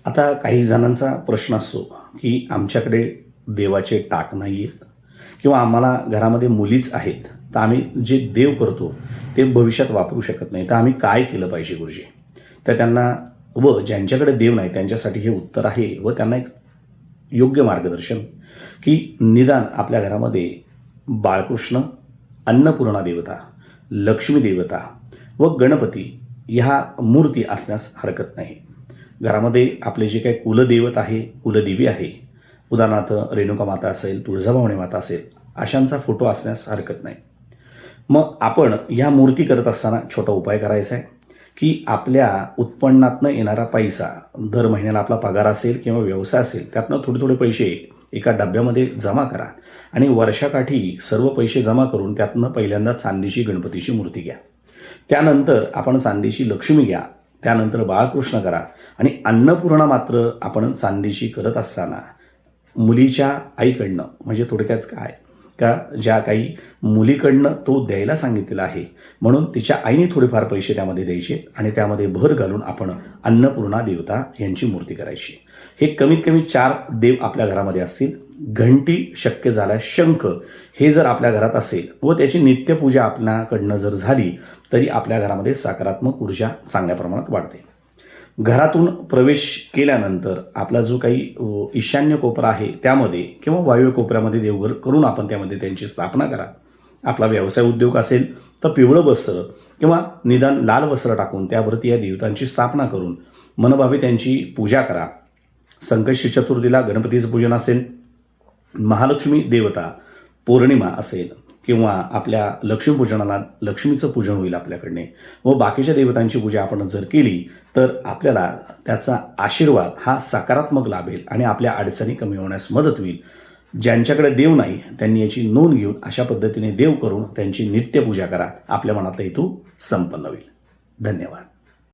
आता काही जणांचा प्रश्न असतो की आमच्याकडे देवाचे टाक नाही आहेत किंवा आम्हाला घरामध्ये मुलीच आहेत, तर आम्ही जे देव करतो ते भविष्यात वापरू शकत नाही, तर आम्ही काय केलं पाहिजे गुरुजी? तर त्यांना व ज्यांच्याकडे देव नाही त्यांच्यासाठी हे उत्तर आहे व त्यांना एक योग्य मार्गदर्शन की निदान आपल्या घरामध्ये बाळकृष्ण, अन्नपूर्णा देवता, लक्ष्मी देवता व गणपती ह्या मूर्ती असण्यास हरकत नाही. घरामध्ये आपले जे काही कुलदैवत आहे, कुलदेवी आहे, उदाहरणार्थ रेणुका माता असेल, तुळजाभवानी माता असेल, अशांचा फोटो असण्यास हरकत नाही. मग आपण ह्या मूर्ती करत असताना छोटा उपाय करायचा आहे की आपल्या उत्पन्नातनं येणारा पैसा, दर महिन्याला आपला पगार असेल किंवा व्यवसाय असेल, त्यातनं थोडे थोडे पैसे एका डब्यामध्ये जमा करा आणि वर्षाकाठी सर्व पैसे जमा करून त्यातनं पहिल्यांदा चांदीची गणपतीची मूर्ती घ्या. त्यानंतर आपण चांदीची लक्ष्मी घ्या, त्यानंतर बाळकृष्ण करा आणि अन्नपूर्णा मात्र आपण चांदीची करत असताना मुलीच्या आईकडनं, म्हणजे थोडक्यात काय का ज्या काही मुलीकडनं तो द्यायला सांगितलेला आहे म्हणून तिच्या आईने थोडेफार पैसे त्यामध्ये द्यायचे आणि त्यामध्ये भर घालून आपण अन्नपूर्णा देवता यांची मूर्ती करायची. हे कमीत कमी 4 देव आपल्या घरामध्ये असतील. घंटी, शक्य झाल्यास शंख हे जर आपल्या घरात असेल व त्याची नित्यपूजा आपल्याकडनं जर झाली तरी आपल्या घरामध्ये सकारात्मक ऊर्जा चांगल्या प्रमाणात वाढते. घरातून प्रवेश केल्यानंतर आपला जो काही ईशान्य कोपरा आहे त्यामध्ये किंवा वायव्य कोपऱ्यामध्ये देवघर करून आपण त्यामध्ये त्यांची स्थापना करा. आपला व्यवसाय उद्योग असेल तर पिवळं वस्त्र किंवा निदान लाल वस्त्र टाकून त्यावरती या देवतांची स्थापना करून मनभावे त्यांची पूजा करा. संकष्टी चतुर्थीला गणपतीचं पूजन असेल, महालक्ष्मी देवता पौर्णिमा असेल किंवा आपल्या लक्ष्मीपूजनाला लक्ष्मीचं पूजन होईल आपल्याकडने व बाकीच्या देवतांची पूजा आपण जर केली तर आपल्याला त्याचा आशीर्वाद हा सकारात्मक लाभेल आणि आपल्या अडचणी कमी होण्यास मदत होईल. ज्यांच्याकडे देव नाही त्यांनी याची नोंद घेऊन अशा पद्धतीने देव करून त्यांची नित्यपूजा करा. आपल्या मनातला हेतू संपन्न होईल. धन्यवाद.